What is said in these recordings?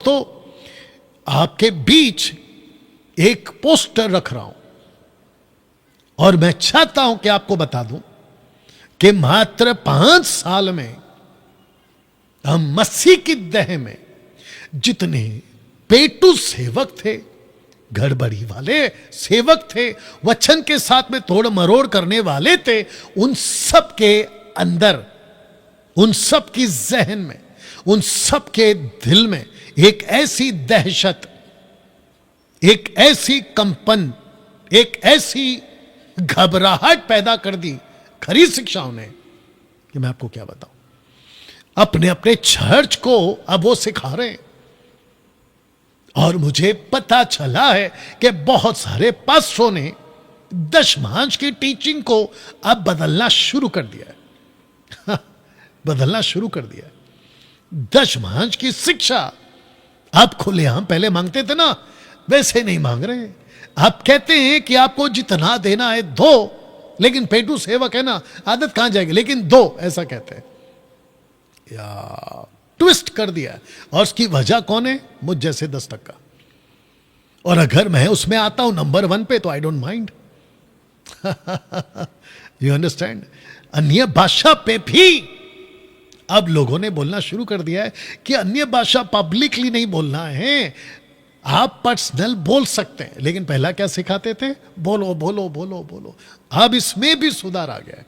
तो आपके बीच एक पोस्टर रख रहा हूं और मैं चाहता हूं कि आपको बता दूं कि मात्र 5 साल में हम मसीह की देह में जितने पेटू सेवक थे, गड़बड़ी वाले सेवक थे, वचन के साथ में तोड़ मरोड़ करने वाले थे, उन सब के अंदर, उन सब की जहन में, उन सब के दिल में एक ऐसी दहशत, एक ऐसी कंपन, एक ऐसी घबराहट पैदा कर दी खरी शिक्षाओं ने कि मैं आपको क्या बताऊं। अपने अपने चर्च को अब वो सिखा रहे हैं और मुझे पता चला है कि बहुत सारे पास्टरों ने दशमांश की टीचिंग को अब बदलना शुरू कर दिया है। बदलना शुरू कर दिया है। दशमांश की शिक्षा आप खुलेआम पहले मांगते थे ना, वैसे नहीं मांग रहे। आप कहते हैं कि आपको जितना देना है दो, लेकिन पेटू सेवक है ना, आदत कहां जाएगी, लेकिन दो, ऐसा कहते हैं। या ट्विस्ट कर दिया। और उसकी वजह कौन है? मुझ जैसे 10%। और अगर मैं उसमें आता हूं नंबर 1 पे तो I don't mind. You understand? अन्य भाषा पे भी अब लोगों ने बोलना शुरू कर दिया है कि अन्य भाषा पब्लिकली नहीं बोलना है, आप पर्सनल बोल सकते हैं। लेकिन पहला क्या सिखाते थे? बोलो बोलो बोलो बोलो। अब इसमें भी सुधार आ गया है।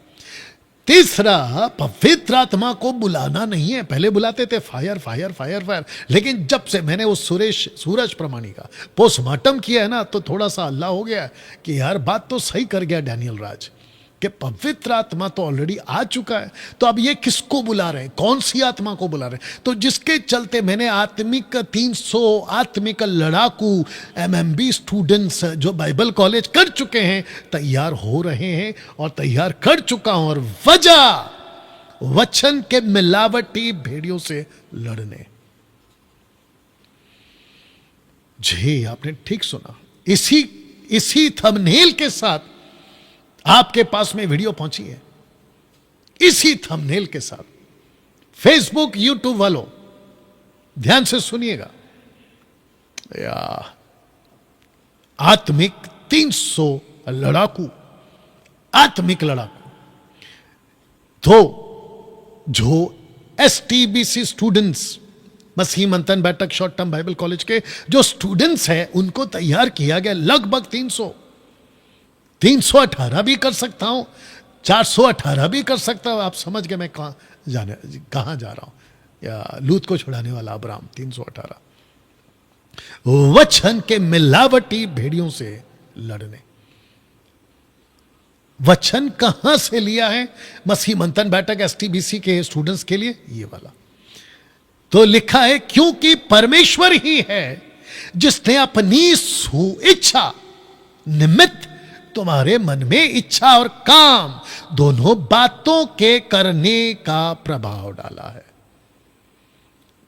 तीसरा, पवित्र आत्मा को बुलाना नहीं है। पहले बुलाते थे फायर फायर फायर फायर, लेकिन जब से मैंने उस सूरज प्रमाणी का पोस्टमार्टम किया है ना, तो थोड़ा सा अल्लाह हो गया कि यार बात तो सही कर गया डैनियल राज, कि पवित्र आत्मा तो ऑलरेडी आ चुका है, तो अब ये किसको बुला रहे हैं, कौन सी आत्मा को बुला रहे हैं? तो जिसके चलते मैंने आत्मिक 300 आत्मिक लड़ाकू MMB स्टूडेंट्स जो बाइबल कॉलेज कर चुके हैं तैयार हो रहे हैं, और तैयार कर चुका हूं। और वजह वचन के मिलावटी भेड़ियों से लड़ने। जी, आपने ठीक सुना। इसी थंबनेल के साथ आपके पास में वीडियो पहुंची है, इसी थंबनेल के साथ। फेसबुक यूट्यूब वालों ध्यान से सुनिएगा। या आत्मिक 300 लड़ाकू, आत्मिक लड़ाकू, तो जो STBC स्टूडेंट्स, मसीह मंथन बैठक शॉर्ट टर्म बाइबल कॉलेज के जो स्टूडेंट्स हैं, उनको तैयार किया गया लगभग 318 भी कर सकता हूं, 418 भी कर सकता हूं। आप समझ गए मैं कहां जा रहा हूं। या लूत को छुड़ाने वाला अब्राहम 318। वचन के मिलावटी भेड़ियों से लड़ने। वचन कहां से लिया है? मसीह मंथन बैठक STBC के स्टूडेंट्स के लिए ये वाला तो लिखा है, क्योंकि परमेश्वर ही है जिसने अपनी इच्छा निमित्त तुम्हारे मन में इच्छा और काम दोनों बातों के करने का प्रभाव डाला है।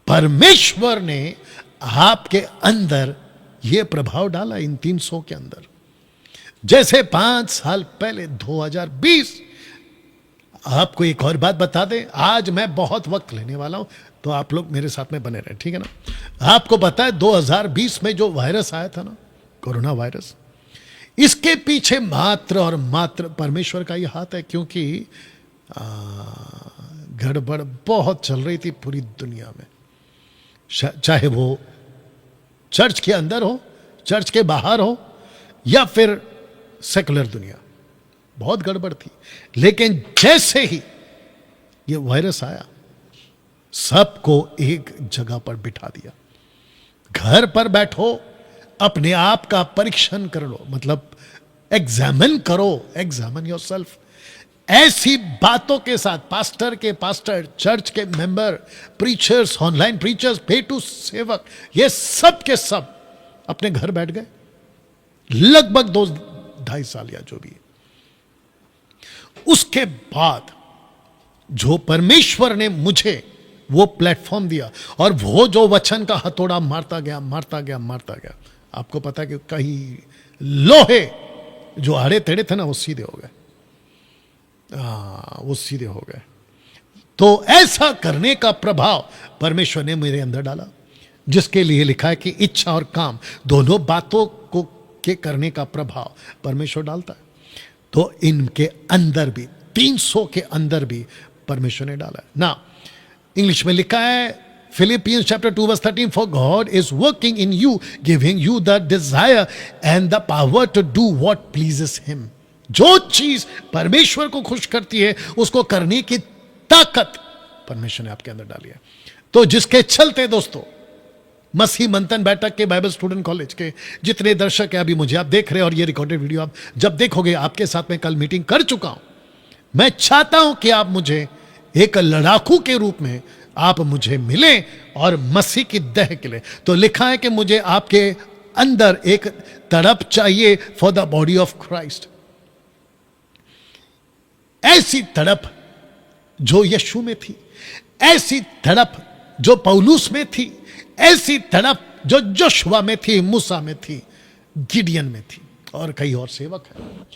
परमेश्वर ने आपके अंदर यह प्रभाव डाला, इन 300 के अंदर। जैसे 5 साल पहले 2020, आपको एक और बात बता दें, आज मैं बहुत वक्त लेने वाला हूं, तो आप लोग मेरे साथ में बने रहे, ठीक है ना। आपको पता है 2020 में जो वायरस आया था ना, कोरोना वायरस, इसके पीछे मात्र और मात्र परमेश्वर का ही हाथ है। क्योंकि गड़बड़ बहुत चल रही थी पूरी दुनिया में, चाहे वो चर्च के अंदर हो, चर्च के बाहर हो, या फिर सेकुलर दुनिया, बहुत गड़बड़ थी। लेकिन जैसे ही ये वायरस आया, सबको एक जगह पर बिठा दिया। घर पर बैठो, अपने आप का परीक्षण कर लो, मतलब एग्जामिन करो, एग्जामिन योरसेल्फ। ऐसी बातों के साथ पास्टर, चर्च के मेंबर, प्रीचर्स, ऑनलाइन प्रीचर्स, पेटू सेवक, ये सब के सब अपने घर बैठ गए लगभग 2-2.5 साल या जो भी। उसके बाद जो परमेश्वर ने मुझे वो प्लेटफॉर्म दिया, और वो जो वचन का हथौड़ा मारता गया, आपको पता है कि कहीं लोहे जो आड़े टेढ़े थे ना, वो सीधे हो गए। वो सीधे हो गए। तो ऐसा करने का प्रभाव परमेश्वर ने मेरे अंदर डाला। जिसके लिए लिखा है कि इच्छा और काम दोनों बातों को के करने का प्रभाव परमेश्वर डालता है। तो इनके अंदर भी 300 के अंदर भी परमेश्वर ने डाला है ना। इंग्लिश में लिखा है Philippians chapter 2 verse 13, for God is working in you, giving you the desire and the power to do what pleases him. जो चीज परमेश्वर को खुश करती है उसको करने की ताकत परमेश्वर ने आपके अंदर डाली है। तो जिसके चलते दोस्तों मसीह मंथन बैठक के बाइबल स्टूडेंट कॉलेज के जितने दर्शक हैं, अभी मुझे आप देख रहे हैं और ये रिकॉर्डेड वीडियो आप जब देखोगे, आपके साथ में कल मीटिंग कर चुका हूं। मैं चाहता हूं कि आप मुझे एक लड़ाकू के रूप में आप मुझे मिलें और मसीह की दह के लिए। तो लिखा है कि मुझे आपके अंदर एक तड़प चाहिए for the body of Christ. ऐसी तड़प जो यीशु में थी, ऐसी तड़प जो पौलुस में थी, ऐसी तड़प जो जोशुआ में थी, मूसा में थी, गिडियन में थी और कई और सेवक हैं।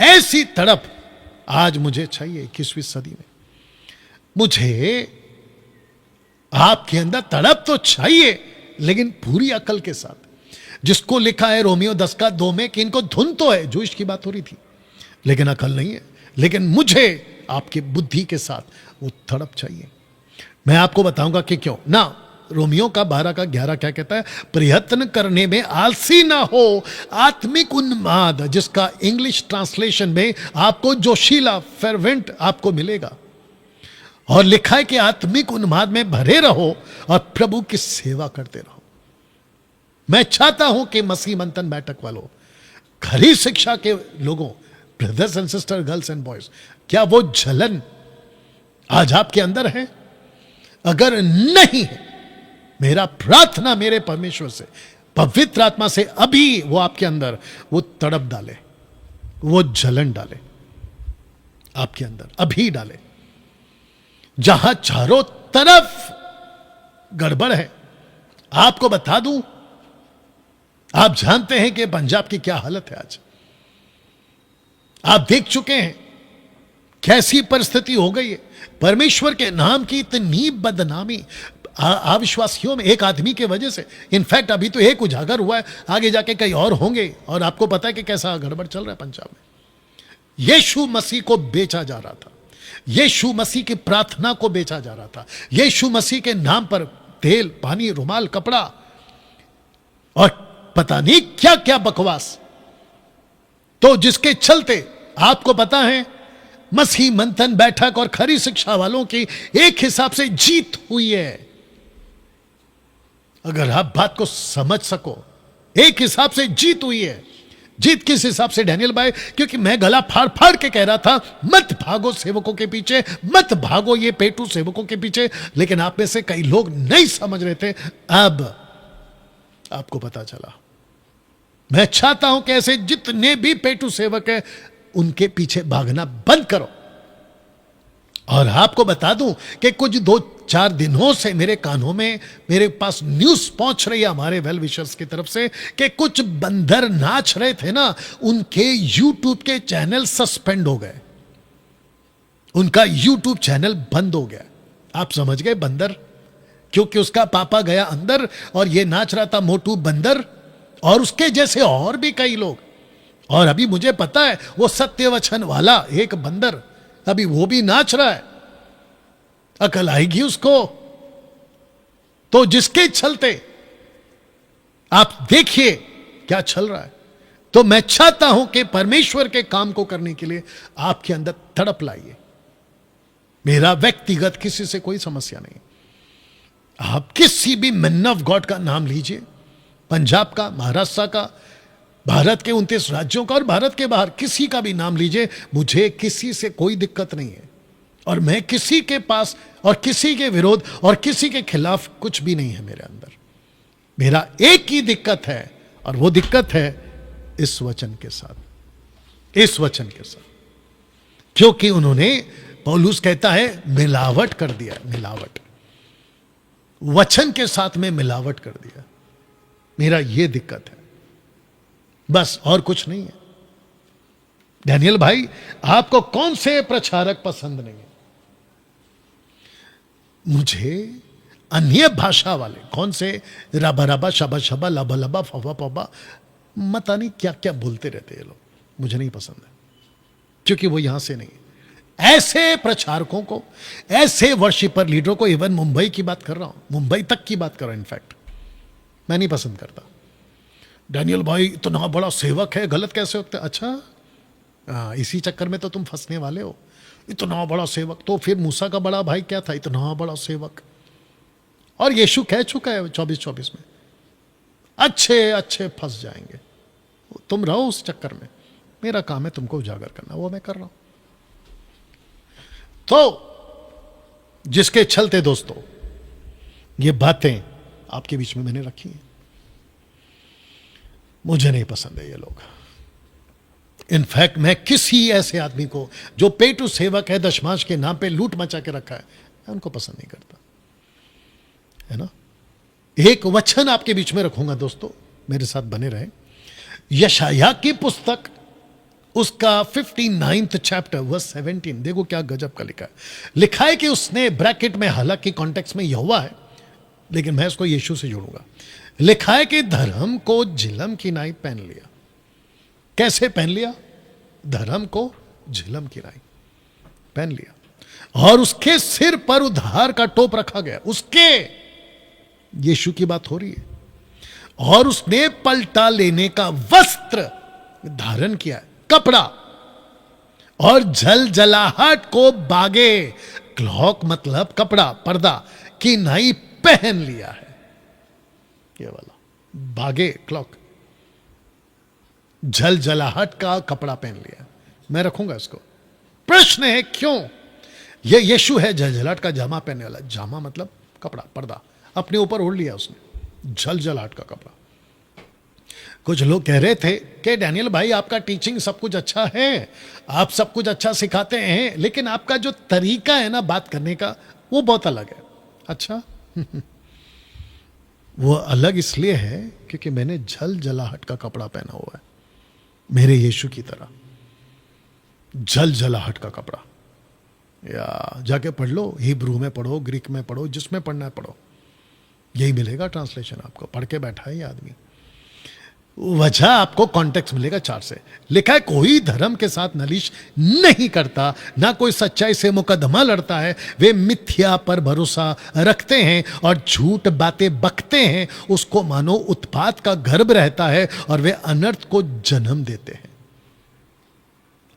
ऐसी तड़प आज मुझे चाहिए 21वीं सदी में। मुझे आपके अंदर तड़प तो चाहिए, लेकिन पूरी अकल के साथ, जिसको लिखा है रोमियो 10:2 में कि इनको धुन तो है, जोश की बात हो रही थी, लेकिन अकल नहीं है। लेकिन मुझे आपकी बुद्धि के साथ वो तड़प चाहिए। मैं आपको बताऊंगा कि क्यों ना। रोमियो का 12:11 क्या कहता है? प्रयत्न करने में आलसी ना हो, आत्मिक उन्माद, जिसका इंग्लिश ट्रांसलेशन में आपको जोशीला, फेरवेंट आपको मिलेगा। और लिखा है कि आत्मिक उन्माद में भरे रहो और प्रभु की सेवा करते रहो। मैं चाहता हूं कि मसीह मंथन बैठक वालों, खरी शिक्षा के लोगों, brothers and sister, girls and boys, क्या वो जलन आज आपके अंदर है? अगर नहीं है, मेरा प्रार्थना मेरे परमेश्वर से, पवित्र आत्मा से, अभी वो आपके अंदर वो तड़प डाले, वो जलन डाले आपके अंदर, अभी डाले। जहां चारों तरफ गड़बड़ है, आपको बता दूं, आप जानते हैं कि पंजाब की क्या हालत है आज। आप देख चुके हैं कैसी परिस्थिति हो गई है। परमेश्वर के नाम की इतनी बदनामी अविश्वासियों में, एक आदमी के वजह से। इनफैक्ट अभी तो एक उजागर हुआ है, आगे जाके कई और होंगे। और आपको पता है कि कैसा गड़बड़ चल रहा है पंजाब में। यीशु मसीह को बेचा जा रहा था, यीशु मसीह की प्रार्थना को बेचा जा रहा था, यीशु मसीह के नाम पर तेल, पानी, रुमाल, कपड़ा और पता नहीं क्या क्या बकवास। तो जिसके चलते आपको पता है मसीह मंथन बैठक और खरी शिक्षा वालों की एक हिसाब से जीत हुई है। अगर आप बात को समझ सको, एक हिसाब से जीत हुई है। जीत किस हिसाब से डैनियल भाई? क्योंकि मैं गला फाड़ फाड़ के कह रहा था, मत भागो सेवकों के पीछे, मत भागो ये पेटू सेवकों के पीछे। लेकिन आप में से कई लोग नहीं समझ रहे थे, अब आपको पता चला। मैं चाहता हूं कि ऐसे जितने भी पेटू सेवक हैं, उनके पीछे भागना बंद करो। और आपको बता दूं कि कुछ 2-4 दिनों से मेरे कानों में, मेरे पास न्यूज पहुंच रही है हमारे वेल विशर्स की तरफ से कि कुछ बंदर नाच रहे थे ना, उनके यूट्यूब के चैनल सस्पेंड हो गए, उनका यूट्यूब चैनल बंद हो गया। आप समझ गए? बंदर, क्योंकि उसका पापा गया अंदर और ये नाच रहा था मोटू बंदर, और उसके जैसे और भी कई लोग। और अभी मुझे पता है वो सत्यवचन वाला एक बंदर, अभी वो भी नाच रहा है। अकल आएगी उसको। तो जिसके चलते आप देखिए क्या चल रहा है। तो मैं चाहता हूं कि परमेश्वर के काम को करने के लिए आपके अंदर तड़प लाइए। मेरा व्यक्तिगत किसी से कोई समस्या नहीं। आप किसी भी मैन ऑफ गॉड का नाम लीजिए, पंजाब का, महाराष्ट्र का, भारत के 29 राज्यों का और भारत के बाहर किसी का भी नाम लीजिए, मुझे किसी से कोई दिक्कत नहीं है। और मैं किसी के पास और किसी के विरोध और किसी के खिलाफ कुछ भी नहीं है मेरे अंदर। मेरा एक ही दिक्कत है, और वो दिक्कत है इस वचन के साथ, इस वचन के साथ। क्योंकि उन्होंने, पौलुस कहता है, मिलावट कर दिया, मिलावट, वचन के साथ में मिलावट कर दिया। मेरा ये दिक्कत है, बस, और कुछ नहीं है। डैनियल भाई, आपको कौन से प्रचारक पसंद नहीं है? मुझे अन्य भाषा वाले, कौन से रबा रबा शबा शबा लबा लबा फबा फबा, मत नहीं क्या क्या बोलते रहते ये लोग, मुझे नहीं पसंद है, क्योंकि वो यहां से नहीं है। ऐसे प्रचारकों को, ऐसे वर्शिपर लीडरों को, इवन मुंबई की बात कर रहा हूं, मुंबई तक की बात कर रहा हूं, इनफैक्ट मैं नहीं पसंद करता। डैनियल भाई इतना बड़ा सेवक है, गलत कैसे होता है? अच्छा, इसी चक्कर में तो तुम फंसने वाले हो। इतना बड़ा सेवक, तो फिर मूसा का बड़ा भाई क्या था? इतना बड़ा सेवक। और यीशु कह चुका है 24:24 में, अच्छे अच्छे फंस जाएंगे। तुम रहो उस चक्कर में, मेरा काम है तुमको उजागर करना, वो मैं कर रहा हूं। तो जिसके चलते दोस्तों ये बातें आपके बीच में मैंने रखी हैं, मुझे नहीं पसंद है ये लोग। इनफैक्ट मैं किसी ऐसे आदमी को जो पेटू सेवक है, दशमांश के नाम पे लूट मचा के रखा है, मैं उनको पसंद नहीं करता, है ना। एक वचन आपके बीच में रखूंगा दोस्तों, मेरे साथ बने रहे। यशायाह की पुस्तक, उसका 59 चैप्टर वर्स 17, देखो क्या गजब का लिखा है। लिखा है कि उसने ब्रैकेट में, हालांकि कॉन्टेक्स्ट में यहोवा है, लेकिन मैं इसको यीशु से जोड़ूंगा। लिखा है कि धर्म को झिलम की नाई पहन लिया। कैसे पहन लिया? धर्म को झिलम की नाई पहन लिया, और उसके सिर पर उद्धार का टोप रखा गया। उसके, यीशु की बात हो रही है। और उसने पलटा लेने का वस्त्र धारण किया है, कपड़ा, और जल जलाहट को बागे, क्लॉक मतलब कपड़ा, पर्दा की नाई पहन लिया है। ये वाला बागे, क्लॉक, जल जलाहट का कपड़ा पहन लिया। मैं रखूंगा इसको। प्रश्न है क्यों? ये यीशु है जल जलाहट का जामा पहनने वाला। जामा मतलब कपड़ा, पर्दा अपने ऊपर ओढ़ लिया उसने, जल जलाहट का कपड़ा। कुछ लोग कह रहे थे कि डैनियल भाई आपका टीचिंग सब कुछ अच्छा है, आप सब कुछ अच्छा सिखाते हैं, लेकिन आपका जो तरीका है ना बात करने का, वो बहुत अलग है। अच्छा वो अलग इसलिए है क्योंकि मैंने जल जलाहट का कपड़ा पहना हुआ है, मेरे यीशु की तरह जल जलाहट का कपड़ा। या जाके पढ़ लो, हिब्रू में पढ़ो, ग्रीक में पढ़ो, जिसमें पढ़ना है पढ़ो, यही मिलेगा ट्रांसलेशन आपको। पढ़ के बैठा है ये आदमी, वजह आपको कॉन्टेक्स्ट मिलेगा 4 से। लिखा है कोई धर्म के साथ नालिश नहीं करता, ना कोई सच्चाई से मुकदमा लड़ता है, वे मिथ्या पर भरोसा रखते हैं और झूठ बातें बकते हैं, उसको मानो उत्पात का गर्भ रहता है और वे अनर्थ को जन्म देते हैं।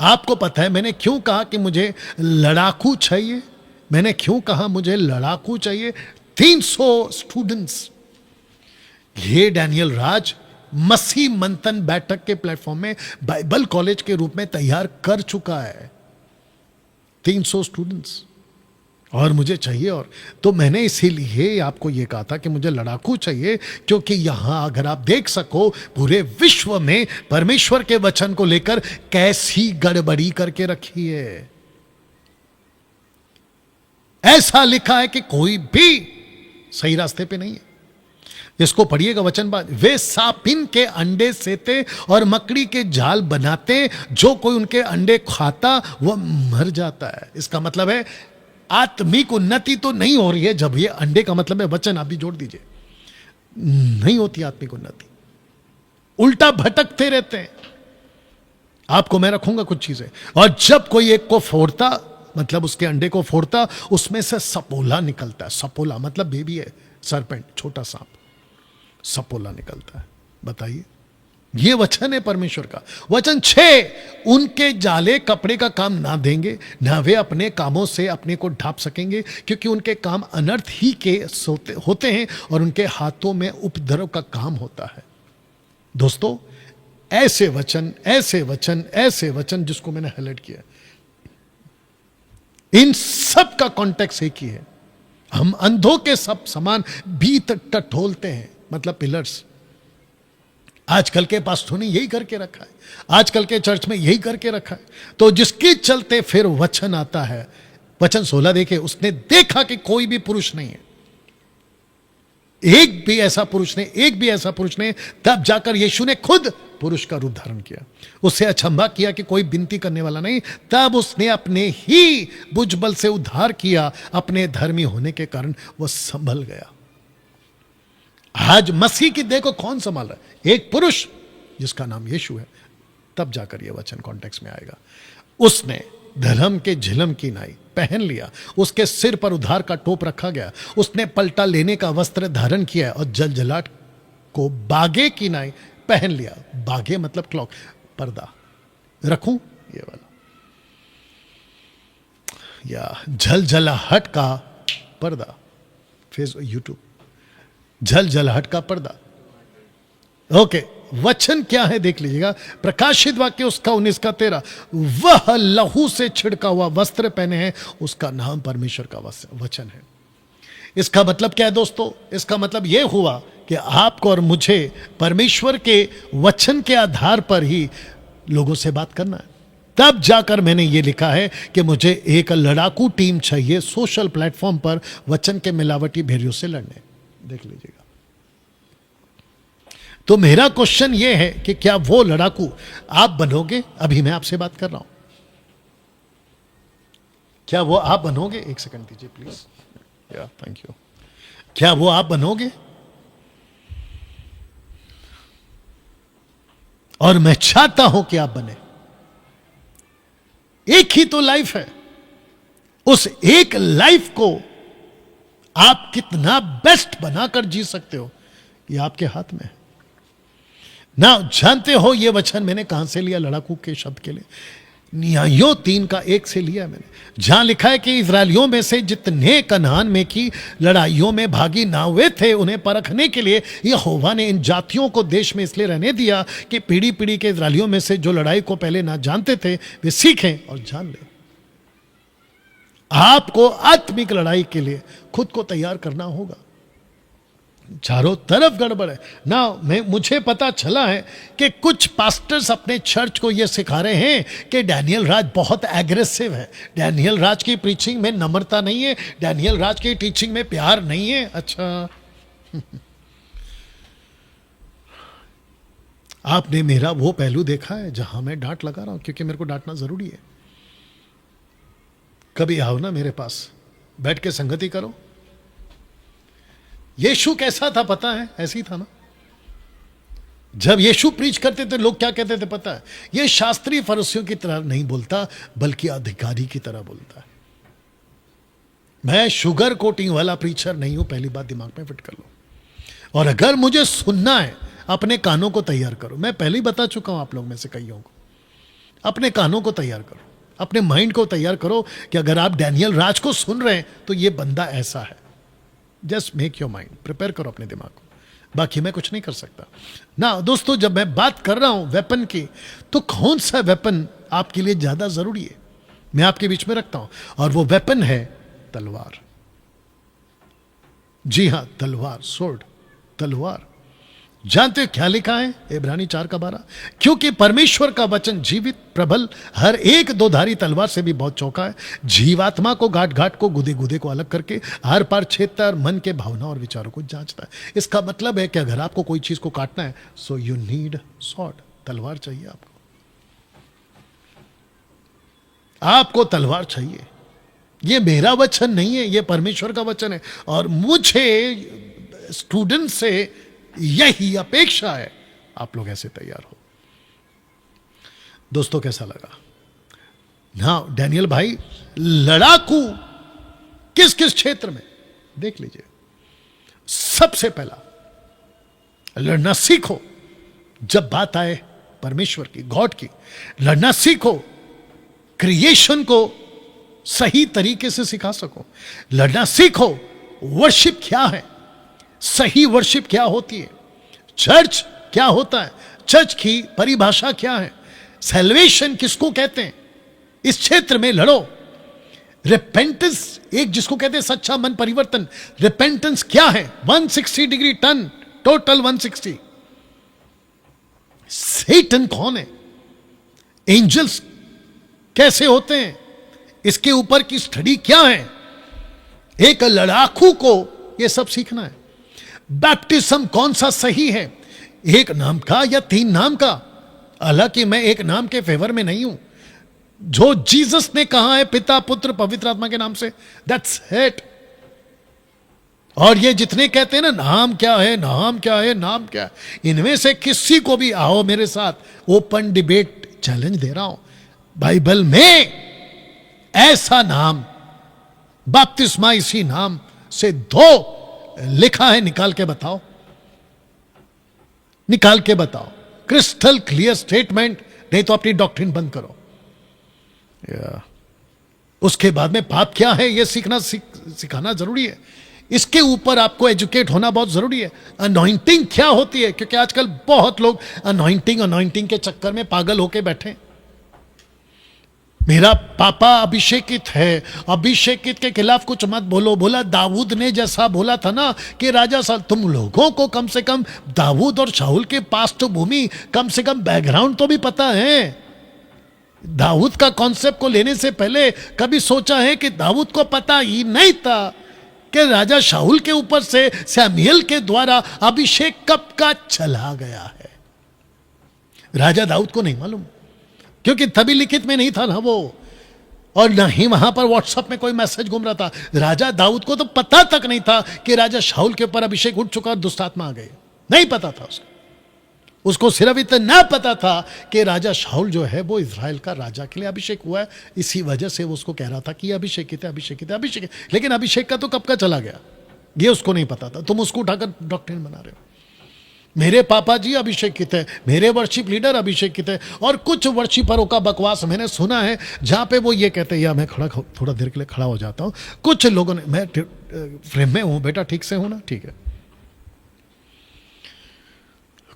आपको पता है मैंने क्यों कहा कि मुझे लड़ाकू चाहिए? मैंने क्यों कहा मुझे लड़ाकू चाहिए? 300 स्टूडेंट्स ये डैनियल राज मसीह मंथन बैठक के प्लेटफॉर्म में बाइबल कॉलेज के रूप में तैयार कर चुका है। 300 स्टूडेंट्स, और मुझे चाहिए। और तो मैंने इसीलिए आपको यह कहा था कि मुझे लड़ाकू चाहिए, क्योंकि यहां अगर आप देख सको पूरे विश्व में परमेश्वर के वचन को लेकर कैसी गड़बड़ी करके रखी है। ऐसा लिखा है कि कोई भी सही रास्ते पे नहीं है। इसको पढ़िएगा वचन बाद, वे सापिन के अंडे सेते और मकड़ी के जाल बनाते, जो कोई उनके अंडे खाता वह मर जाता है। इसका मतलब है आत्मिक उन्नति तो नहीं हो रही है। जब ये अंडे का मतलब है वचन, आप भी जोड़ दीजिए, नहीं होती आत्मिक उन्नति, उल्टा भटकते रहते हैं। आपको मैं रखूंगा कुछ चीजें, और जब कोई एक को फोड़ता, मतलब उसके अंडे को फोड़ता, उसमें से सपोला निकलता है। सपोला मतलब बेबी है, सरपेंट, छोटा सांप, सपोला निकलता है। बताइए, ये वचन है परमेश्वर का। वचन 6, उनके जाले कपड़े का काम ना देंगे, ना वे अपने कामों से अपने को ढांप सकेंगे, क्योंकि उनके काम अनर्थ ही के होते हैं और उनके हाथों में उपद्रव का काम होता है। दोस्तों, ऐसे वचन, ऐसे वचन, ऐसे वचन जिसको मैंने हाईलाइट किया, इन सब का कॉन्टेक्स्ट एक ही है। हम अंधों के सब समान भीत टटोलते हैं, मतलब पिलर्स। आजकल के पास्टरों ने यही करके रखा है, आजकल के चर्च में यही करके रखा है। तो जिसके चलते फिर वचन आता है, वचन 16 देखे, उसने देखा कि कोई भी पुरुष नहीं है, एक भी ऐसा पुरुष ने तब जाकर यीशु ने खुद पुरुष का रूप धारण किया। उससे अचंभा किया कि कोई विनती करने वाला नहीं, तब उसने अपने ही भुजबल से उद्धार किया। अपने धर्मी होने के कारण वह संभल गया। आज मसीह की देह को कौन संभाल रहा है? एक पुरुष जिसका नाम यीशु है। तब जाकर यह वचन कॉन्टेक्स्ट में आएगा। उसने धर्म के झिलम की नाई पहन लिया, उसके सिर पर उद्धार का टोप रखा गया, उसने पलटा लेने का वस्त्र धारण किया और जलजलाहट को बागे की नाई पहन लिया। बागे मतलब क्लॉक, पर्दा रखूं ये वाला, या झलझलाहट का पर्दा, फेसबुक यूट्यूब, झलझलाहट का पर्दा। ओके, वचन क्या है देख लीजिएगा। प्रकाशित वाक्य उसका 19:13, वह लहू से छिड़का हुआ वस्त्र पहने हैं, उसका नाम परमेश्वर का वचन है। इसका मतलब क्या है दोस्तों? इसका मतलब यह हुआ कि आपको और मुझे परमेश्वर के वचन के आधार पर ही लोगों से बात करना है। तब जाकर मैंने ये लिखा है कि मुझे एक लड़ाकू टीम चाहिए सोशल प्लेटफॉर्म पर वचन के मिलावटी भेड़ियों से लड़ने। देख लीजिएगा। तो मेरा क्वेश्चन यह है कि क्या वो लड़ाकू आप बनोगे? अभी मैं आपसे बात कर रहा हूं, क्या वो आप बनोगे? एक सेकंड दीजिए प्लीज। या थैंक यू। क्या वो आप बनोगे? और मैं चाहता हूं कि आप बने। एक ही तो लाइफ है, उस एक लाइफ को आप कितना बेस्ट बनाकर जी सकते हो ये आपके हाथ में है ना। जानते हो ये वचन मैंने कहां से लिया? लड़ाकू के शब्द के लिए न्यायों 3:1 से लिया मैंने, जहां लिखा है कि इस्राएलियों में से जितने कनान में की लड़ाइयों में भागी ना हुए थे, उन्हें परखने के लिए यहोवा ने इन जातियों को देश में इसलिए रहने दिया कि पीढ़ी पीढ़ी के इस्राएलियों में से जो लड़ाई को पहले ना जानते थे वे सीखें और जान लें। आपको आत्मिक लड़ाई के लिए खुद को तैयार करना होगा। चारों तरफ गड़बड़ है ना। मुझे पता चला है कि कुछ पास्टर्स अपने चर्च को यह सिखा रहे हैं कि डैनियल राज बहुत एग्रेसिव है, डैनियल राज की प्रीचिंग में नम्रता नहीं है, डैनियल राज की टीचिंग में प्यार नहीं है। अच्छा आपने मेरा वो पहलू देखा है जहां मैं डांट लगा रहा हूं, क्योंकि मेरे को डांटना जरूरी है। कभी आओ ना मेरे पास, बैठ के संगति करो। यीशु कैसा था पता है? ऐसे ही था ना। जब यीशु प्रीच करते थे लोग क्या कहते थे पता है? ये शास्त्रीय फरीसियों की तरह नहीं बोलता, बल्कि अधिकारी की तरह बोलता है। मैं शुगर कोटिंग वाला प्रीचर नहीं हूं, पहली बात दिमाग में फिट कर लो। और अगर मुझे सुनना है, अपने कानों को तैयार करो। मैं पहले ही बता चुका हूं आप लोग में से कईयों को, अपने कानों को तैयार करो, अपने माइंड को तैयार करो कि अगर आप डैनियल राज को सुन रहे हैं तो ये बंदा ऐसा है। Just make your mind, prepare करो अपने दिमाग को, बाकी मैं कुछ नहीं कर सकता ना। दोस्तों जब मैं बात कर रहा हूं वेपन की, तो कौन सा वेपन आपके लिए ज्यादा जरूरी है मैं आपके बीच में रखता हूं, और वो वेपन है तलवार। जी हां, तलवार, सोर्ड, तलवार। जानते हो क्या लिखा है इब्रानी 4:12? क्योंकि परमेश्वर का वचन जीवित, प्रबल, हर एक दोधारी तलवार से भी बहुत चौका है, जीवात्मा को, गांठ गांठ को, गुदे गुदे को अलग करके हर पार छेदता है और मन के भावना और विचारों को जांचता है। इसका मतलब है कि अगर आपको कोई चीज को काटना है, सो यू नीड सॉर्ड, तलवार चाहिए आपको। आपको तलवार चाहिए। ये मेरा वचन नहीं है, ये परमेश्वर का वचन है। और मुझे स्टूडेंट से यही अपेक्षा है, आप लोग ऐसे तैयार हो। दोस्तों कैसा लगा ना डैनियल भाई? लड़ाकू किस किस क्षेत्र में देख लीजिए। सबसे पहला लड़ना सीखो जब बात आए परमेश्वर की, गॉड की। लड़ना सीखो, क्रिएशन को सही तरीके से सिखा सको। लड़ना सीखो, वर्शिप क्या है, सही वर्शिप क्या होती है, चर्च क्या होता है, चर्च की परिभाषा क्या है, सैल्वेशन किसको कहते हैं। इस क्षेत्र में लड़ो। रिपेंटेंस, एक जिसको कहते हैं सच्चा मन परिवर्तन, रिपेंटेंस क्या है? 160 डिग्री टर्न, टोटल 160। सैटन कौन है, एंजल्स कैसे होते हैं, इसके ऊपर की स्टडी क्या है। एक लड़ाकू को यह सब सीखना है। बैप्टिज्म कौन सा सही है, एक नाम का या 3 नाम का? हालांकि मैं एक नाम के फेवर में नहीं हूं, जो जीसस ने कहा है पिता पुत्र पवित्र आत्मा के नाम से, दैट्स इट। और ये जितने कहते हैं ना नाम क्या है, नाम क्या है, नाम क्या है, इनमें से किसी को भी आओ मेरे साथ ओपन डिबेट चैलेंज दे रहा हूं, बाइबल में ऐसा नाम बपतिस्मा इसी नाम से दो लिखा है, निकाल के बताओ, निकाल के बताओ, क्रिस्टल क्लियर स्टेटमेंट, नहीं तो अपनी डॉक्ट्रिन बंद करो। उसके बाद में पाप क्या है यह सिखाना जरूरी है, इसके ऊपर आपको एजुकेट होना बहुत जरूरी है। अनॉइंटिंग क्या होती है, क्योंकि आजकल बहुत लोग अनॉइंटिंग के चक्कर में पागल होके बैठे। मेरा पापा अभिषेकित है, अभिषेकित के खिलाफ कुछ मत बोलो। बोला दाऊद ने जैसा बोला था ना कि राजा साहब, तुम लोगों को कम से कम दाऊद और शाऊल के पृष्ठभूमि, कम से कम बैकग्राउंड तो भी पता है। दाऊद का कॉन्सेप्ट को लेने से पहले कभी सोचा है कि दाऊद को पता ही नहीं था कि राजा शाऊल के ऊपर से सैमुएल के द्वारा अभिषेक कब का चला गया है? राजा दाऊद को नहीं मालूम, क्योंकि तभी लिखित में नहीं था ना वो, और ना ही वहां पर व्हाट्सएप में कोई मैसेज घूम रहा था। राजा दाऊद को तो पता तक नहीं था कि राजा शाऊल के ऊपर अभिषेक उठ चुका और दुष्ट आत्मा आ गए, नहीं पता था उसको सिर्फ इतना पता था कि राजा शाऊल जो है वो इज़राइल का राजा के लिए अभिषेक हुआ है, इसी वजह से वो उसको कह रहा था कि अभिषेकित है, अभिषेकित है, अभिषेक है। लेकिन अभिषेक का तो कब का चला गया ये उसको नहीं पता था। तुम उसको उठाकर डॉक्ट्रिन बना रहे हो। मेरे पापा जी अभिषेकित है, मेरे वर्शिप लीडर अभिषेकित है, और कुछ वर्शिपरों का बकवास मैंने सुना है जहां पे वो ये कहते हैं, या मैं थोड़ा देर के लिए खड़ा हो जाता हूं। कुछ लोगों ने, मैं फ्रेम में हूं बेटा, ठीक से हूं ना, ठीक है।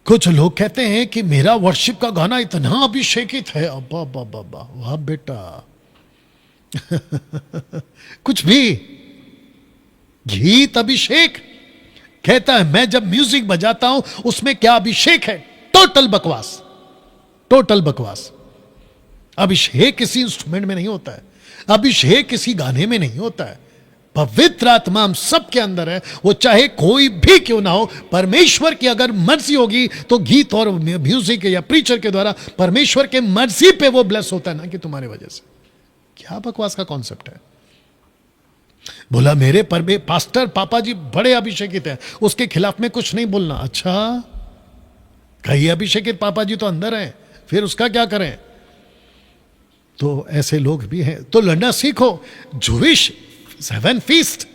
कुछ लोग कहते हैं कि मेरा वर्शिप का गाना इतना अभिषेकित है, अब्बा बाबा बा, वाह बेटा कुछ भी गीत अभिषेक कहता है, मैं जब म्यूजिक बजाता हूं उसमें क्या अभिषेक है? टोटल बकवास, टोटल बकवास। अभिषेक किसी इंस्ट्रूमेंट में नहीं होता है, अभिषेक किसी गाने में नहीं होता है। पवित्र आत्मा हम सबके अंदर है, वो चाहे कोई भी क्यों ना हो। परमेश्वर की अगर मर्जी होगी तो गीत और म्यूजिक या प्रीचर के द्वारा परमेश्वर के मर्जी पे वो ब्लेस होता है, ना कि तुम्हारी वजह से। क्या बकवास का कॉन्सेप्ट है? बोला मेरे पास्टर पापा जी बड़े अभिषेकित हैं, उसके खिलाफ में कुछ नहीं बोलना। अच्छा, कई अभिषेकित पापा जी तो अंदर हैं, फिर उसका क्या करें? तो ऐसे लोग भी हैं, तो लड़ना सीखो। जूविश 7 फीस्ट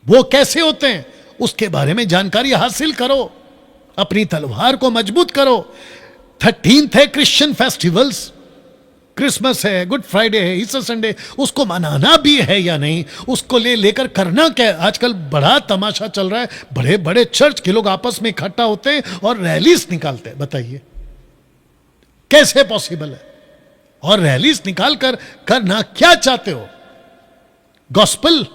वो कैसे होते हैं उसके बारे में जानकारी हासिल करो, अपनी तलवार को मजबूत करो। 13th है क्रिश्चियन फेस्टिवल्स, क्रिसमस है, गुड फ्राइडे है, ईस्टर संडे, उसको मनाना भी है या नहीं, उसको लेकर करना क्या है? आजकल बड़ा तमाशा चल रहा है, बड़े बड़े चर्च के लोग आपस में इकट्ठा होते हैं और रैलीज निकालते हैं। बताइए कैसे पॉसिबल है? और रैलीज निकालकर करना क्या चाहते हो? गॉस्पल?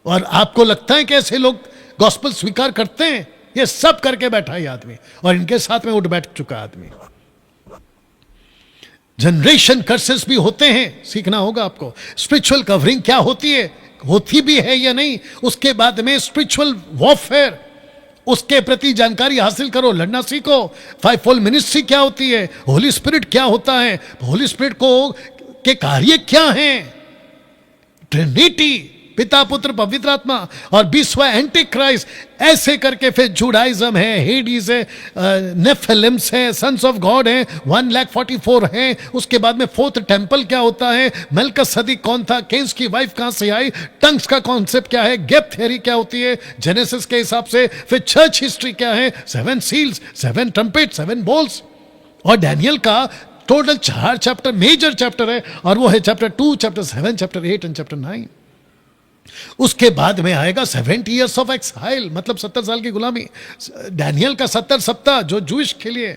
और आपको लगता है कि ऐसे लोग गॉस्पल स्वीकार करते हैं? ये सब करके बैठा है आदमी, और इनके साथ में उठ बैठ चुका आदमी। जनरेशन कर्सेस भी होते हैं, सीखना होगा आपको। स्पिरिचुअल कवरिंग क्या होती है, होती भी है या नहीं, उसके बाद में स्पिरिचुअल वॉरफेयर, उसके प्रति जानकारी हासिल करो, लड़ना सीखो। 5-fold मिनिस्ट्री क्या होती है, होली स्पिरिट क्या होता है, होली स्पिरिट को के कार्य क्या हैं, ट्रिनिटी, पिता पुत्र पवित्र आत्मा, और 20वां एंटी क्राइस्ट, ऐसे करके फिर जुडाइज्म है, हेडीज है, नेफिलिम्स है, सन्स ऑफ गॉड है, 144 है। उसके बाद में 4th टेम्पल क्या होता है, मेल्किसेदेक कौन था, केन्स की वाइफ कहां से आई, टंग्स का कॉन्सेप्ट क्या है, गैप थ्योरी क्या होती है जेनेसिस के हिसाब से, फिर चर्च हिस्ट्री क्या है, 7 सील्स, 7 ट्रम्पेट, 7 बोल्स, और डैनियल का टोटल 4 चैप्टर मेजर चैप्टर है, और वो है chapter 2, chapter 7, chapter 8 and chapter 9। उसके बाद में आएगा 70 years ऑफ एक्साइल, मतलब 70 साल की गुलामी, डैनियल का 70 सप्ताह जो जूश के लिए।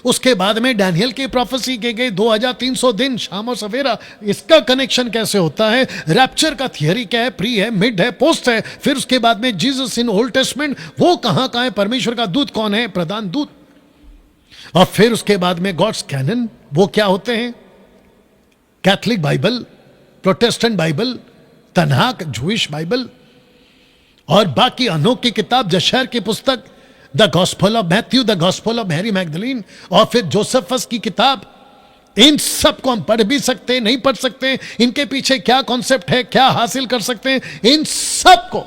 उसके बाद में डैनियल की प्रोफेसी की गई 2300 दिन, शाम और सवेरा। इसका कनेक्शन कैसे होता है? रैप्चर का थियरी क्या है, प्री है, मिड है, पोस्ट है। फिर उसके बाद में जीसस इन ओल्ड टेस्टमेंट, वो कहां है, परमेश्वर का दूत कौन है, प्रधान दूत। और फिर उसके बाद में गॉड्स कैनन, वो क्या होते हैं, Catholic Bible, Protestant Bible, Tanakh Jewish Bible. और बाकी अनोखी किताब जशैर की पुस्तक, the gospel of Matthew, the gospel of Mary Magdalene, और फिर जोसेफस की किताब, इन सब को हम पढ़ भी सकते हैं, नहीं पढ़ सकते, इनके पीछे क्या कॉन्सेप्ट है, क्या हासिल कर सकते हैं, इन सब को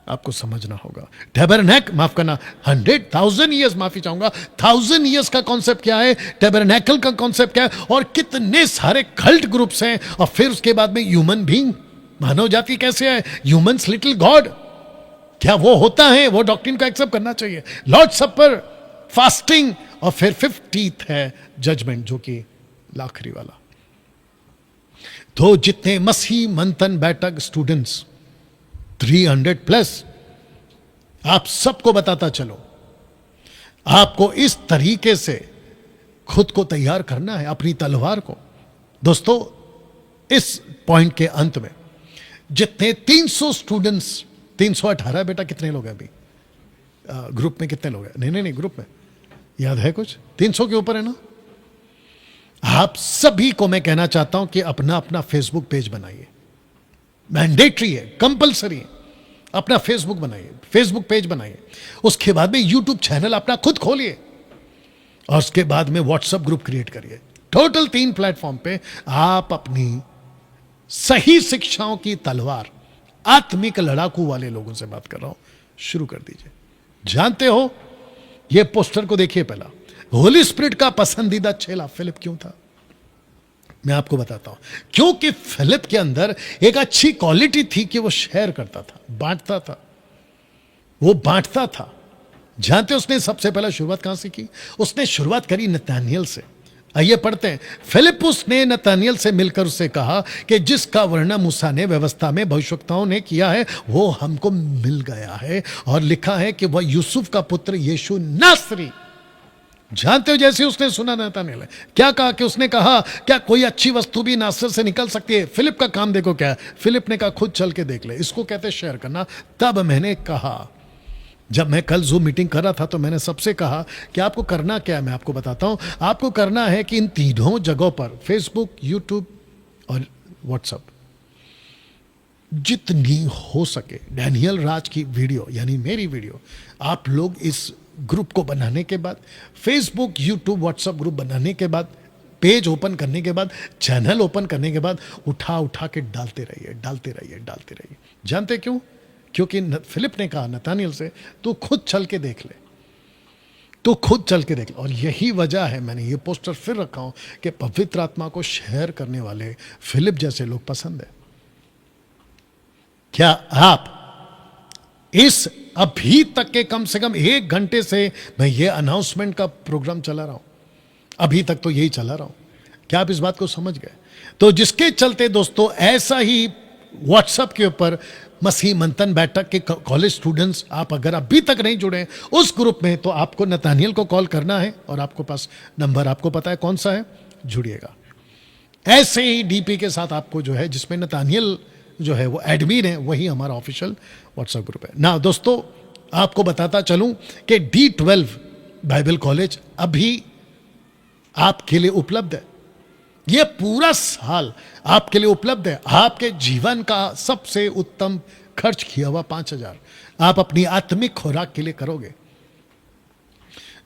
आपको समझना होगा। टैबरनैकल, माफ करना, 100,000 ईयर्स, माफी चाहूंगा, 1000 ईयर्स का कॉन्सेप्ट क्या है, टैबरनैकल का कॉन्सेप्ट क्या है, और कितने सारे कल्ट ग्रुप्स हैं, और फिर उसके बाद में ह्यूमन बीइंग, मानव जाति कैसे है, ह्यूमंस लिटिल गॉड, क्या वो होता है, वो डॉक्ट्रिन को एक्सेप्ट करना चाहिए, लॉर्ड सपर, फास्टिंग, और फिर 50th है जजमेंट, जो कि आखिरी वाला। तो जितने मसीह मंथन बैठक स्टूडेंट्स 300+, आप सबको बताता चलो, आपको इस तरीके से खुद को तैयार करना है, अपनी तलवार को। दोस्तों, इस पॉइंट के अंत में जितने 300 स्टूडेंट्स, 318 बेटा, कितने लोग हैं अभी ग्रुप में, कितने लोग हैं, नहीं ग्रुप में याद है कुछ, 300 के ऊपर है ना। आप सभी को मैं कहना चाहता हूं कि अपना अपना फेसबुक पेज बनाइए, मैंडेटरी है, कंपलसरी है, अपना फेसबुक बनाइए, फेसबुक पेज बनाइए, उसके बाद में यूट्यूब चैनल अपना खुद खोलिए, और उसके बाद में व्हाट्सएप ग्रुप क्रिएट करिए। टोटल 3 प्लेटफॉर्म पे आप अपनी सही शिक्षाओं की तलवार, आत्मिक लड़ाकू वाले लोगों से बात कर रहा हूं, शुरू कर दीजिए। जानते हो, ये पोस्टर को देखिए, पहला होली स्पिरिट का पसंदीदा चेला फिलिप क्यों था, मैं आपको बताता हूं। क्योंकि फिलिप के अंदर एक अच्छी क्वालिटी थी कि वो शेयर करता था, बांटता था, वो बांटता था। जानते उसने सबसे पहला शुरुआत कहां से की, उसने शुरुआत करी नतानियल से। आइए पढ़ते हैं। फिलिपुस ने नतानियल से मिलकर उससे कहा कि जिसका वर्णन मूसा ने व्यवस्था में भविष्यवक्ताओं ने किया है वो हमको मिल गया है, और लिखा है कि वह यूसुफ का पुत्र यीशु नासरी। जानते हो, जैसे उसने सुना नतानियल है क्या कहा, कि उसने कहा क्या कोई अच्छी वस्तु भी नासर से निकल सकती है। फिलिप का काम देखो क्या है, फिलिप ने कहा खुद चल के देख ले, इसको कहते शेयर करना। तब मैंने कहा, जब मैं कल जूम मीटिंग कर रहा था तो मैंने सबसे कहा कि आपको करना क्या है, मैं आपको बताता हूं। आपको करना है कि इन तीनों जगहों पर, फेसबुक, यूट्यूब और व्हाट्सएप, जितनी हो सके डैनियल राज की वीडियो, यानी मेरी वीडियो, आप लोग इस ग्रुप को बनाने के बाद, फेसबुक, यूट्यूब, व्हाट्सएप ग्रुप बनाने के बाद, पेज ओपन करने के बाद, चैनल ओपन करने के बाद, उठा उठा के डालते रहिए, डालते रहिए, डालते रहिए। जानते क्यों? क्योंकि फिलिप ने कहा नतानियल से, तू खुद चल के देख ले, तू खुद चल के देख ले। और यही वजह है मैंने ये पोस्टर फिर रखा हूं कि पवित्र आत्मा को शेयर करने वाले फिलिप जैसे लोग पसंद है। क्या आप इस अभी तक के कम से कम 1 घंटे से मैं ये अनाउंसमेंट का प्रोग्राम चला रहा हूं, अभी तक तो यही चला रहा हूं, क्या आप इस बात को समझ गए? तो जिसके चलते दोस्तों ऐसा ही व्हाट्सएप के ऊपर मसीह मंथन बैठक के कॉलेज स्टूडेंट्स, आप अगर अभी तक नहीं जुड़े उस ग्रुप में, तो आपको नतानियल को कॉल करना है, और आपको पास नंबर आपको पता है कौन सा है, जुड़िएगा। ऐसे ही डीपी के साथ आपको जो है, जिसमें नतानियल जो है वो एडमिन है, वही हमारा ऑफिशियल व्हाट्सएप ग्रुप है ना। दोस्तों, आपको बताता चलूं कि D12 बाइबल कॉलेज अभी आपके लिए उपलब्ध है। यह पूरा साल आपके लिए उपलब्ध है। आपके जीवन का सबसे उत्तम खर्च किया हुआ 5,000 आप अपनी आत्मिक खुराक के लिए करोगे,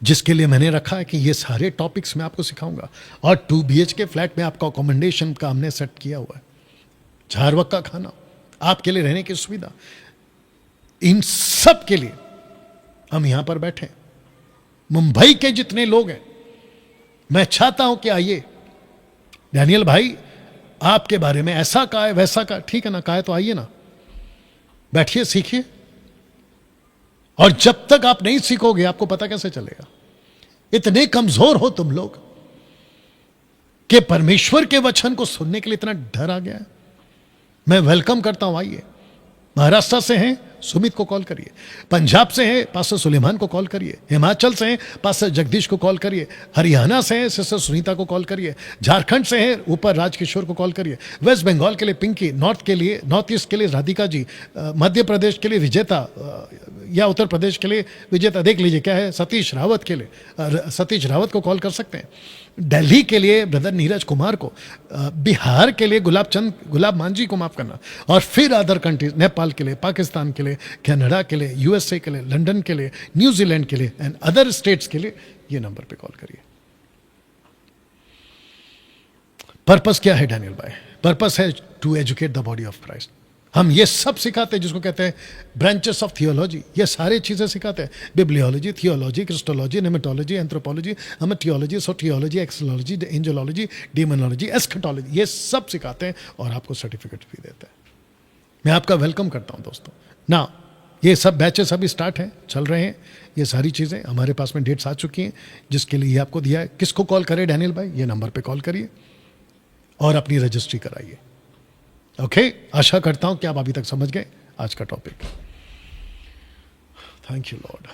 जिसके लिए मैंने रखा है कि ये सारे टॉपिक्स मैं आपको सिखाऊंगा। और 2 BHK फ्लैट में आपका अकोमोडेशन का हमने सेट किया हुआ है, 4 वक्त का खाना, आपके लिए रहने की सुविधा, इन सब के लिए हम यहां पर बैठे। मुंबई के जितने लोग हैं, मैं चाहता हूं कि आइए। डैनियल भाई आपके बारे में ऐसा कहा है, वैसा कहा, ठीक है ना, कहा है तो आइए ना, बैठिए, सीखिए। और जब तक आप नहीं सीखोगे आपको पता कैसे चलेगा? इतने कमजोर हो तुम लोग कि परमेश्वर के वचन को सुनने के लिए इतना डर आ गया है। मैं वेलकम करता हूं, आइए। महाराष्ट्र से हैं, सुमित को कॉल करिए। पंजाब से हैं, पास्टर सुलेमान को कॉल करिए। हिमाचल से हैं, पास्टर जगदीश को कॉल करिए। हरियाणा से हैं, सिस्टर सुनीता को कॉल करिए। झारखंड से हैं, ऊपर राजकिशोर को कॉल करिए। वेस्ट बंगाल के लिए पिंकी, नॉर्थ ईस्ट के लिए राधिका जी, मध्य प्रदेश के लिए विजेता, या उत्तर प्रदेश के लिए विजेता, देख लीजिए क्या है, सतीश रावत के लिए सतीश रावत को कॉल कर सकते हैं। दिल्ली के लिए ब्रदर नीरज कुमार को, बिहार के लिए गुलाब मांझी को, माफ करना, और फिर अदर कंट्रीज, नेपाल के लिए, पाकिस्तान के लिए, लिए, कनाडा के लिए, यूएसए के लिए, लंदन के लिए, न्यूजीलैंड के लिए एंड अदर स्टेट्स के लिए ये नंबर पे कॉल करिए। पर्पस क्या है डैनियल भाई? पर्पस है to educate the body of Christ. हम ये सब सिखाते हैं जिसको कहते हैं ब्रांचेस ऑफ थियोलॉजी। ये सारे चीज़ें सिखाते हैं, बिब्लियोलॉजी, थियोलॉजी, क्रिस्टोलॉजी, नेमेटोलॉजी, एंथ्रोपोलॉजी, हेमेटियोलॉजी, सोटियोलॉजी, एक्सोलॉजी, एंजोलॉजी, डीमोनोलॉजी, एस्केटोलॉजी, ये सब सिखाते हैं और आपको सर्टिफिकेट भी देते हैं। मैं आपका वेलकम करता हूं दोस्तों। ना ये सब बैचेस अभी स्टार्ट हैं, चल रहे हैं। ये सारी चीज़ें हमारे पास में डेट्स आ चुकी हैं जिसके लिए आपको दिया है। किसको कॉल करें डैनियल भाई? ये नंबर पे कॉल करिए और अपनी रजिस्ट्री कराइए। ओके, आशा करता हूं कि आप अभी तक समझ गए आज का टॉपिक। Thank you Lord.